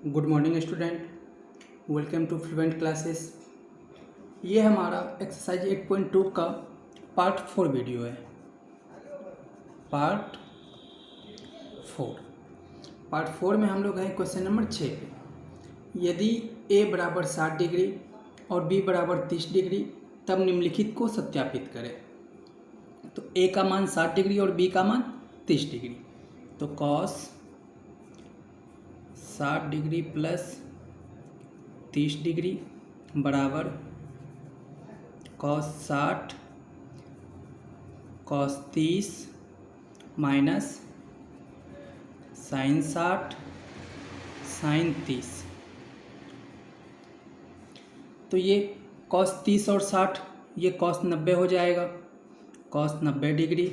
Good morning student, welcome to fluent classes. ये हमारा exercise 8.2 का पार्ट 4 वीडियो है। पार्ट 4 में हम लोग हैं क्वेश्चन नंबर 6 पे। यदि a बराबर 60 डिग्री और b बराबर 30 डिग्री तब निम्नलिखित को सत्यापित करें। तो a का मान 60 डिग्री और b का मान 30 डिग्री। तो कॉस 60 डिग्री प्लस 30 डिग्री बराबर cos 60 cos 30 minus sine 60 sine 30। तो ये कॉस 30 और 60 ये कॉस 90 हो जाएगा, कॉस 90 डिग्री।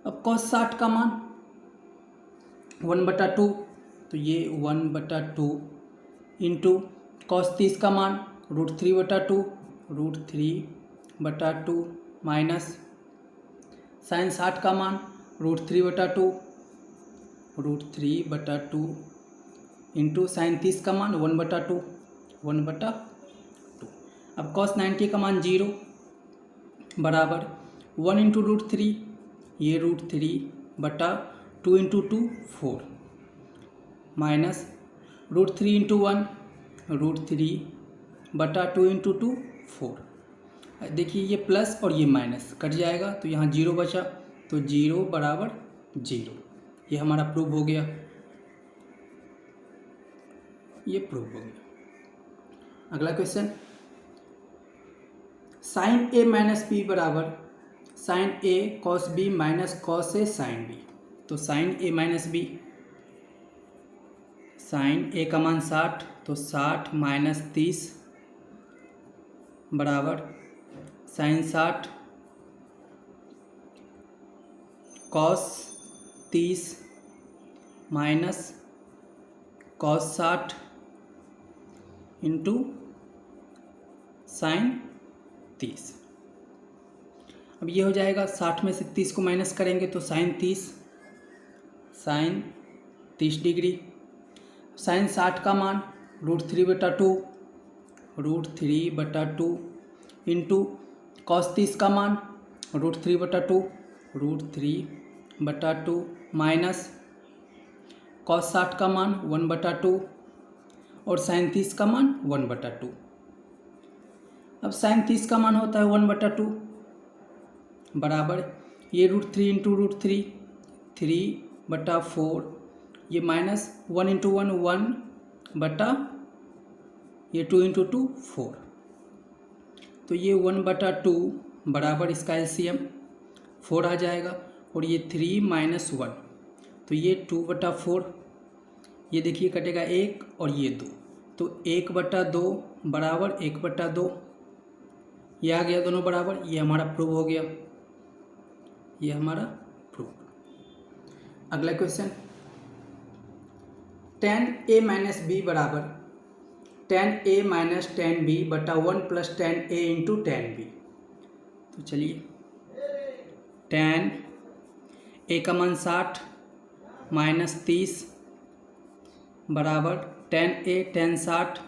अब कॉस 60 का मान 1/2, तो ये 1/2 इंटू कॉस 30 का मान √3/2 √3/2 माइनस साइन 60 का मान √3/2 √3/2 इंटू साइन 30 का मान 1/2 1/2। अब कॉस 90 का मान 0 बराबर 1 इंटू √3, ये √3/2 इंटू 2 4 माइनस √3 इंटू 1 √3/2 इंटू 2 4। देखिए ये प्लस और ये माइनस कट जाएगा, तो यहाँ 0 बचा, तो 0 बराबर 0। ये हमारा प्रूव हो गया, ये प्रूव हो गया। अगला question, sine a minus B बराबर sine a cos b minus cos a sine b। तो sine a minus B, sine a का मान 60, तो 60 माइनस 30 बराबर sine 60 cos 30 minus cos 60 into sine 30। अब ये हो जाएगा, 60 में से 30 को माइनस करेंगे तो साइन 30 डिग्री। साइन 60 का मान √3/2 इंटू कॉस 30 का मान √3/2 माइनस कॉस 60 का मान 1/2 और साइन 30 का मान 1/2। अब साइन 30 का मान होता है 1/2 बराबर ये √3 इंटू √3 3/4, ये माइनस 1 इंटू 1 1 ये 2 इंटू 2 4। तो ये 1/2 बराबर इसका एलसीएम 4 आ जाएगा, और ये 3 माइनस 1, तो ये 2/4। ये देखिए कटेगा 1 और ये 2, तो 1/2 बराबर 1/2। ये आ गया दोनों बराबर, ये हमारा प्रूव हो गया, ये हमारा प्रूव। अगला question, tan a minus B बराबर tan a minus tan b बटा 1 plus tan a into tan b। तो चलिए, tan a का मान 60 माइनस 30 बराबर tan a tan 60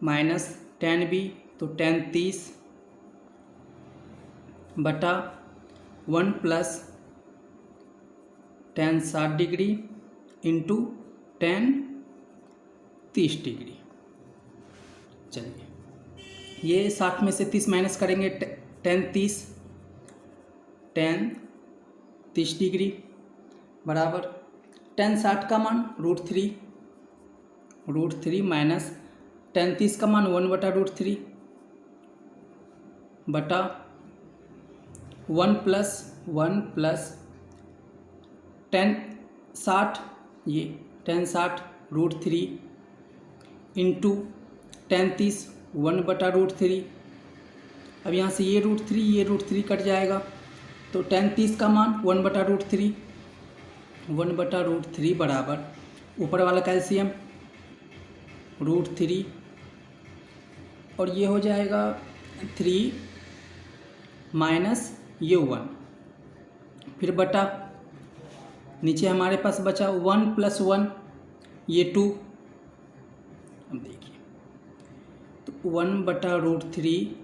minus tan b, तो tan 30 बटा 1 plus tan 60 degree into tan 30 degree. चलिए, ये 60 में से 30 माइनस करेंगे, tan 30 डिग्री बराबर tan 60 का मान √3 माइनस tan 30 का मान 1/√3 बटा 1 प्लस tan 60, ये tan 60 √3 इंटू tan 30 1/√3। अब यहाँ से ये √3 कट जाएगा, तो tan 30 का मान 1/√3 बराबर ऊपर वाला का एलसीएम √3, और ये हो जाएगा 3 माइनस ये 1, फिर बटा नीचे हमारे पास बचा 1 प्लस 1 ये 2, अब देखिए तो 1/√3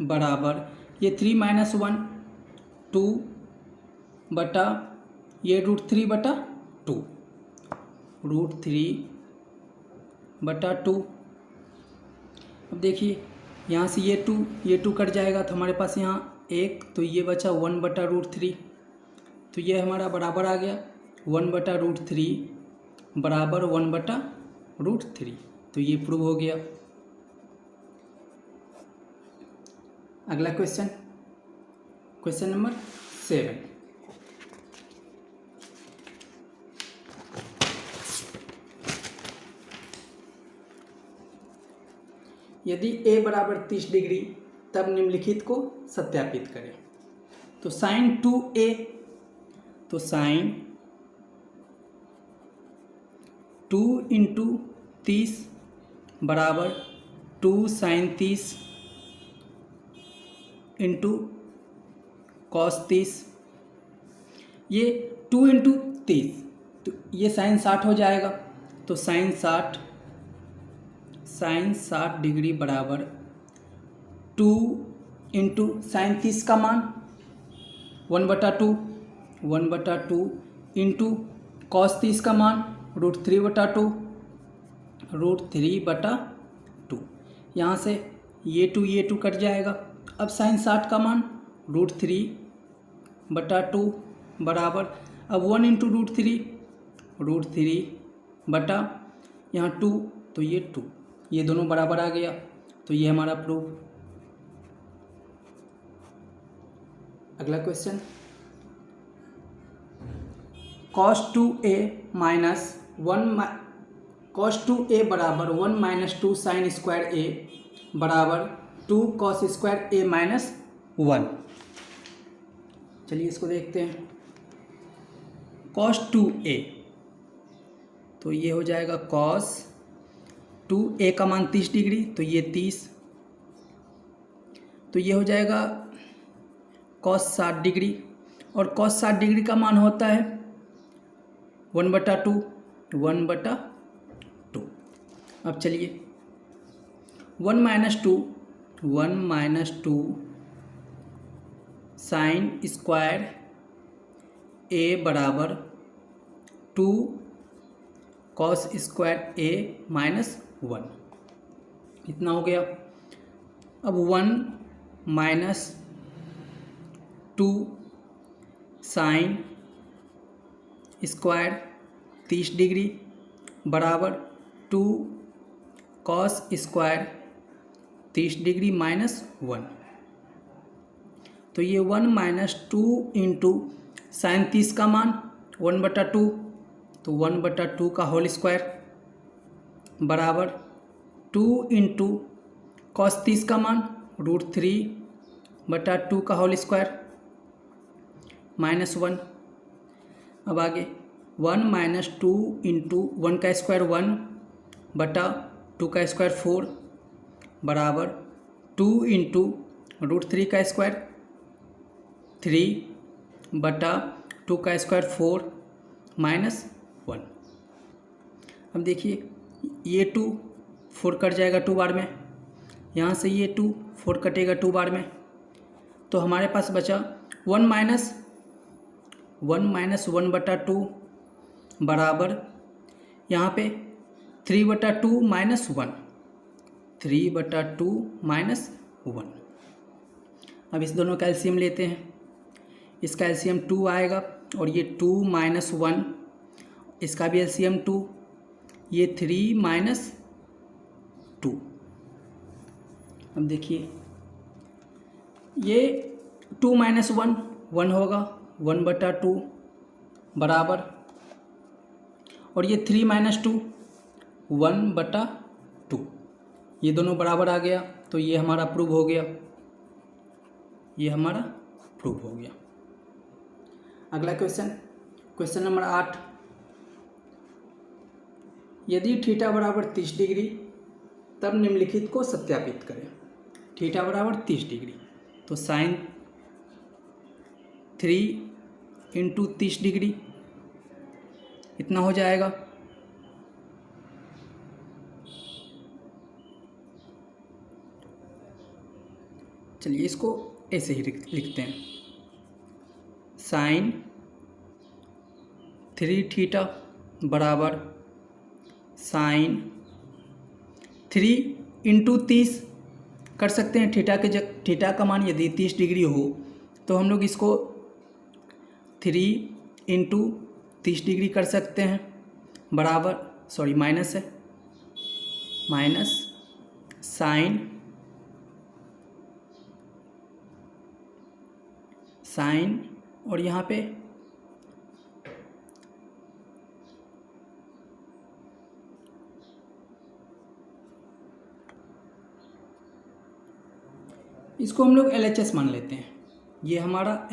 बराबर ये 3 - 1 2 बटा ये √3/2 √3/2। अब देखिए यहाँ से ये 2 कट जाएगा तो हमारे पास यहाँ 1, तो ये बचा 1/√3, तो ये हमारा बराबर आ गया 1/√3 बराबर 1/√3, तो ये प्रूव हो गया। अगला क्वेश्चन, क्वेश्चन नंबर 7। यदि a बराबर 30 डिग्री तब निम्नलिखित को सत्यापित करें। तो साइन 2a, तो साइन 2 × 30 बराबर 2 sin 30 × cos 30। ये 2 × 30 तो ये साइन 60 हो जाएगा, तो साइन 60 डिग्री बराबर 2 × साइन 30 का मान 1/2 × cos 30 का मान √3/2 √3/2। यहाँ से ये 2 कट जाएगा। अब साइन 60 का मान √3/2 बराबर, अब 1 × √3 बटा यहाँ 2, तो ये 2, ये दोनों बराबर आ गया, तो ये हमारा प्रूफ। अगला क्वेश्चन, cos 2a बराबर 1 - 2 sin स्क्वायर a बराबर 2 cos स्क्वायर a - 1। चलिए इसको देखते हैं। cos 2a, तो ये हो जाएगा cos 2a का मान 30 डिग्री, तो ये 30, तो ये हो जाएगा cos 60 डिग्री, और cos 60 डिग्री का मान होता है 1/2। अब चलिए 1 - 2 साइन स्क्वायर a बराबर 2 cos स्क्वायर a - 1, इतना हो गया। अब 1 - 2 साइन स्क्वायर 30 डिग्री बराबर 2 cos स्क्वायर 30 डिग्री -1, तो ये 1 - 2 × साइन 30 का मान 1/2, तो 1/2 का होल स्क्वायर बराबर 2 × cos 30 का मान √3/2 का होल स्क्वायर -1। अब आगे 1 - 2 × 1 का स्क्वायर 1 बटा 2 का स्क्वायर 4 बराबर 2 × √3 का स्क्वायर 3 बटा 2 का स्क्वायर 4 -1। अब देखिए ये 2 4 कट जाएगा 2 बार में, यहाँ से ये 2 4 कटेगा 2 बार में, तो हमारे पास बचा 1 - 1/2 बराबर यहाँ पे 3/2 - 1 3/2 - 1। अब इस दोनों का एलसीएम लेते हैं। इसका एलसीएम 2 आएगा, और ये 2 - 1, इसका भी एलसीएम 2, ये 3 - 2। अब देखिए ये 2 - 1 1 होगा 1/2 बराबर, और ये 3 - 2 1/2, ये दोनों बराबर आ गया, तो ये हमारा प्रूव हो गया, ये हमारा प्रूव हो गया। अगला क्वेश्चन, क्वेश्चन नंबर 8। यदि थीटा बराबर 30 डिग्री तब निम्नलिखित को सत्यापित करें। थीटा बराबर 30 डिग्री, तो साइन 3 × 30 डिग्री इतना हो जाएगा, चलिए इसको ऐसे ही लिखते हैं, साइन 3 थीटा बराबर साइन 3 इंटू 30 कर सकते हैं। थीटा का मान यदि 30 डिग्री हो तो हम लोग इसको 3 इंटू 30 डिग्री कर सकते हैं, बराबर माइनस है, माइनस साइन और यहाँ पे इसको हम लोग LHS मान लेते हैं। ये हमारा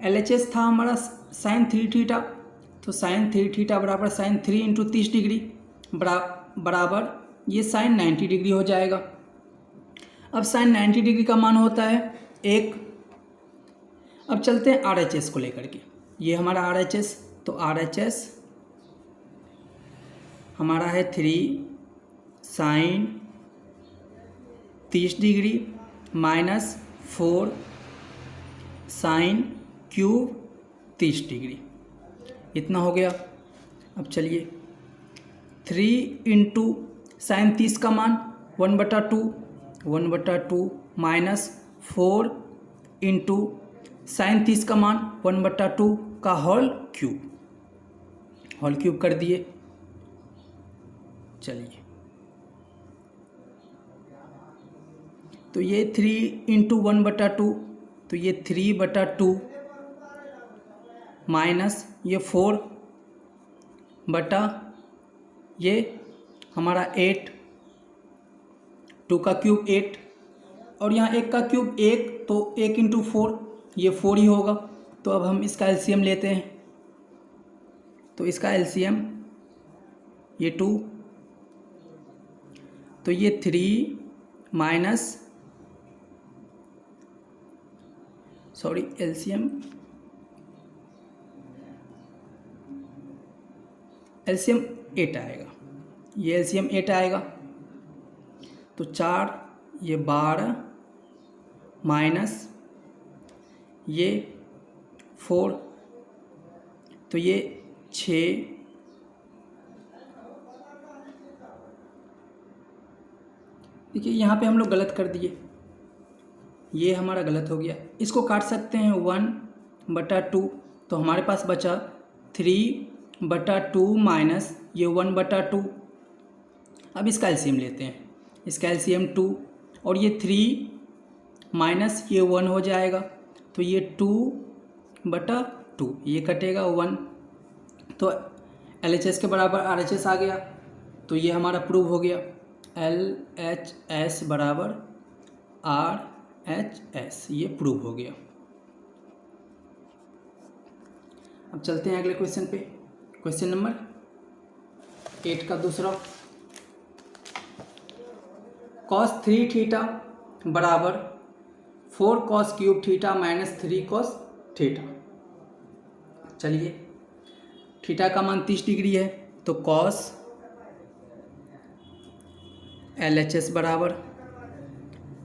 LHS था हमारा साइन 3 थीटा, तो साइन 3 थीटा बराबर साइन 3 इंटू 30 डिग्री बराबर ये साइन 90 डिग्री हो जाएगा। अब साइन 90 डिग्री का मान होता है 1। अब चलते हैं RHS को लेकर के, ये हमारा RHS, तो RHS हमारा है 3 sine 30 degree minus 4 sine cube 30 degree, इतना हो गया। अब चलिए 3 इंटू साइन 30 का मान 1/2 माइनस 4 इंटू साइन 30 का मान 1/2 का होल क्यूब कर दिए। चलिए तो ये 3 इंटू 1/2, तो ये 3/2 माइनस ये 4 बटा ये हमारा 8, 2 का क्यूब 8 और यहाँ 1 का क्यूब 1, तो 1 इंटू 4 ये 4 ही होगा। तो अब हम इसका एलसीएम लेते हैं, तो इसका एलसीएम ये 2, तो ये 3 माइनस एलसीएम 8 आएगा, ये एलसीएम 8 आएगा। तो 4 ये 12 माइनस ये 4, तो ये 6 देखिए यहाँ पे हम लोग गलत कर दिए, ये हमारा गलत हो गया। इसको काट सकते हैं 1/2, तो हमारे पास बचा 3/2 माइनस ये 1/2। अब इसका एलसीएम लेते हैं, इसका एलसीएम 2 और ये 3 माइनस ये 1 हो जाएगा, तो ये 2/2 ये कटेगा 1, तो LHS के बराबर RHS आ गया। तो ये हमारा प्रूव हो गया, LHS बराबर RHS, ये प्रूव हो गया। अब चलते हैं अगले क्वेश्चन पे, क्वेश्चन नंबर 8 का दूसरा। cos 3 थीटा बराबर 4 cos cube theta minus 3 cos theta. चलिए थीटा का मान 30 डिग्री है, तो cos LHS बराबर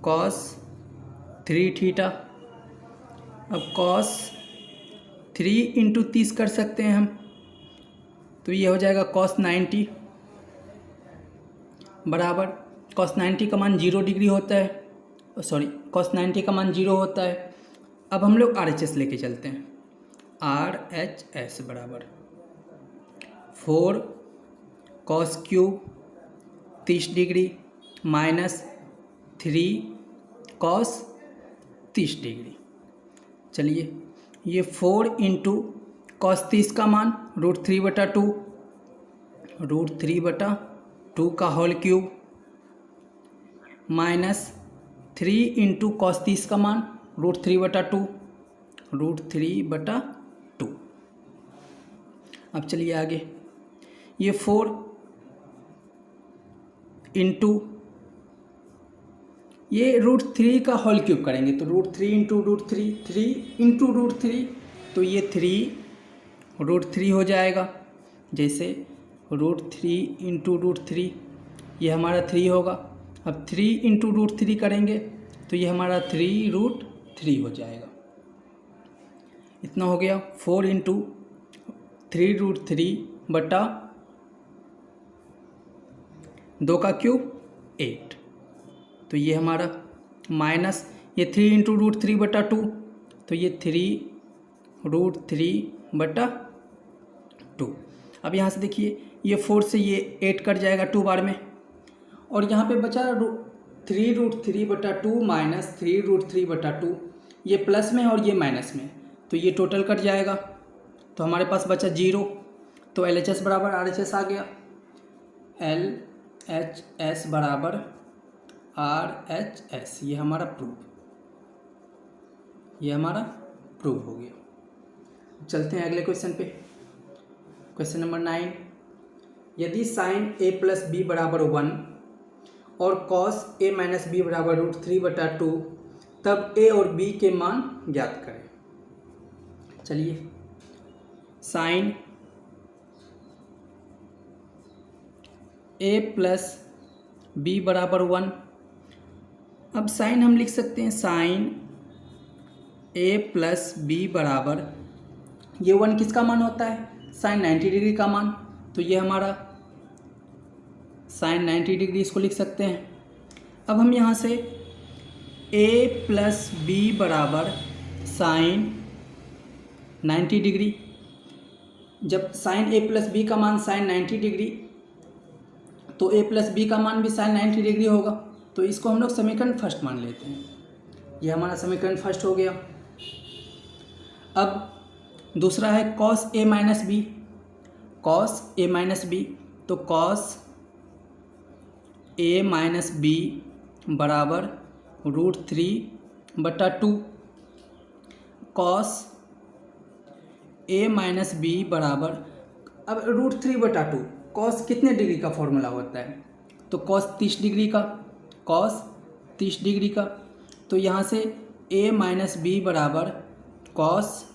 cos 3 थीटा। अब cos 3 इंटू 30 कर सकते हैं हम, तो ये हो जाएगा cos 90 बराबर cos 90 का मान 0 डिग्री होता है, cos 90 का मान 0 होता है। अब हम लोग RHS लेके चलते हैं, RHS बराबर 4 cos cube 30 degree minus 3 cos 30 degree. चलिए ये 4 इंटू cos 30 का मान √3/2 का whole cube minus 3 into cos 30 का मान √3/2। अब चलिए आगे, ये 4 इंटू ये √3 का होल क्यूब करेंगे, तो √3 इंटू √3, 3 इंटू √3, तो ये 3 √3 हो जाएगा। जैसे √3 इंटू √3 ये हमारा 3 होगा। अब 3 इंटू √3 करेंगे तो ये हमारा 3√3 हो जाएगा। इतना हो गया 4 इंटू 3√3 बटा 2 का क्यूब 8। तो ये हमारा माइनस ये 3 इंटू √3 बटा 2, तो ये 3√3 बटा 2। अब यहाँ से देखिए ये 4 से ये 8 कट जाएगा 2 बार में, और यहाँ पे बचा 3√3 बटा 2 माइनस 3√3 बटा 2। ये प्लस में और ये माइनस में, तो ये टोटल कट जाएगा, तो हमारे पास बचा 0। तो LHS बराबर RHS आ गया। LHS बराबर RHS, ये हमारा प्रूफ हो गया। चलते हैं अगले क्वेश्चन पे। क्वेश्चन नंबर 9, यदि साइन a प्लस बी बराबर 1 और कॉस a माइनस बी बराबर √3 बटा 2, तब a और b के मान ज्ञात करें। चलिए, साइन a प्लस बी बराबर 1। अब साइन हम लिख सकते हैं साइन a प्लस बी बराबर, ये 1 किसका मान होता है? साइन 90 डिग्री का मान। तो ये हमारा साइन 90 डिग्री, इसको लिख सकते हैं। अब हम यहाँ से a प्लस बी बराबर साइन 90 डिग्री, जब साइन a प्लस बी का मान साइन 90 डिग्री, तो a प्लस बी का मान भी साइन 90 डिग्री होगा। तो इसको हम लोग समीकरण फर्स्ट मान लेते हैं। ये हमारा समीकरण फर्स्ट हो गया। अब दूसरा है cos a minus b, cos a minus b, तो कॉस a माइनस बी बराबर √3 बटा 2। कॉस a माइनस बी बराबर, अब √3 बटा 2, कॉस कितने डिग्री का फॉर्मूला होता है? तो कॉस 30 डिग्री का, कॉस 30 डिग्री का। तो यहाँ से a माइनस बी बराबर कॉस,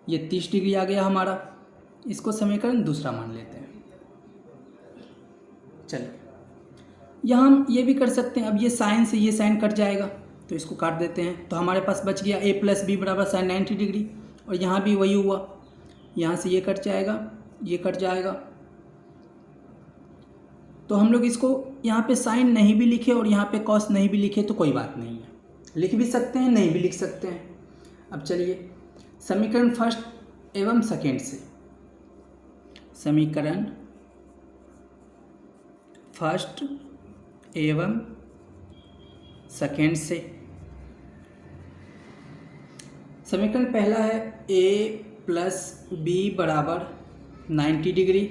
ये 30 डिग्री आ गया हमारा। इसको समीकरण दूसरा मान लेते हैं। चलिए, यहाँ हम ये भी कर सकते हैं। अब ये साइन से ये साइन कट जाएगा, तो इसको काट देते हैं। तो हमारे पास बच गया a प्लस बी बराबर साइन 90 डिग्री, और यहाँ भी वही हुआ, यहाँ से ये कट जाएगा, ये कट जाएगा। तो हम लोग इसको यहाँ पे साइन नहीं भी लिखे और यहाँ पे कॉस नहीं भी लिखे तो कोई बात नहीं है, लिख भी सकते हैं, नहीं भी लिख सकते हैं। अब चलिए समीकरण फर्स्ट एवं सेकेंड से, समीकरण फर्स्ट एवं सेकेंड से। समीकरण पहला है a प्लस बी बराबर 90 डिग्री,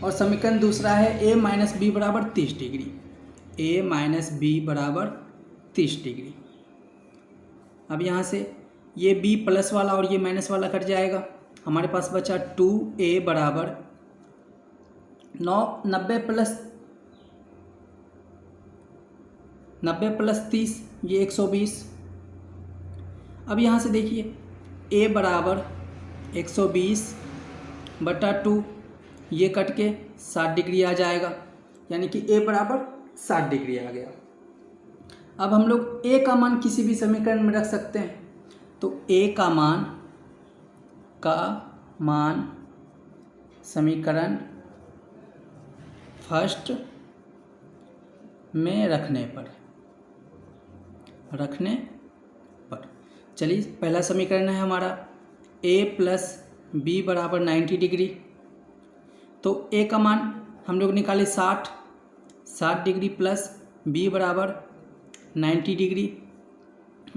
और समीकरण दूसरा है a माइनस बी बराबर 30 डिग्री, a माइनस बी बराबर 30 डिग्री। अब यहाँ से ये b प्लस वाला और ये माइनस वाला कट जाएगा। हमारे पास बचा 2a बराबर 90 प्लस 30, ये 120। अब यहाँ से देखिए a बराबर 120 बटा 2, ये कट के 60 डिग्री आ जाएगा, यानी कि a बराबर 60 डिग्री आ गया। अब हम लोग a का मान किसी भी समीकरण में रख सकते हैं, तो a का मान समीकरण फर्स्ट में रखने पर चलिए, पहला समीकरण है हमारा a प्लस बी बराबर 90 डिग्री। तो a का मान हम लोग निकाले 60 डिग्री प्लस b बराबर 90 डिग्री।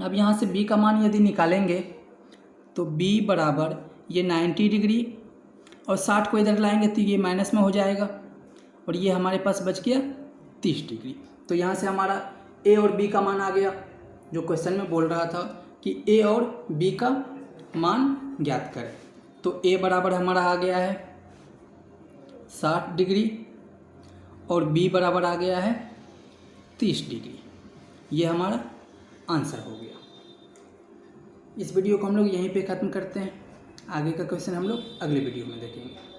अब यहाँ से b का मान यदि निकालेंगे तो b बराबर ये 90 डिग्री और 60 को इधर लाएंगे तो ये माइनस में हो जाएगा, और ये हमारे पास बच गया 30 डिग्री। तो यहाँ से हमारा a और b का मान आ गया, जो क्वेश्चन में बोल रहा था कि a और b का मान ज्ञात करें। तो a बराबर हमारा आ गया है 60 डिग्री और b बराबर आ गया है 30 डिग्री। ये हमारा आंसर हो गया। इस वीडियो को हम लोग यहीं पे ख़त्म करते हैं। आगे का क्वेश्चन हम लोग अगले वीडियो में देखेंगे।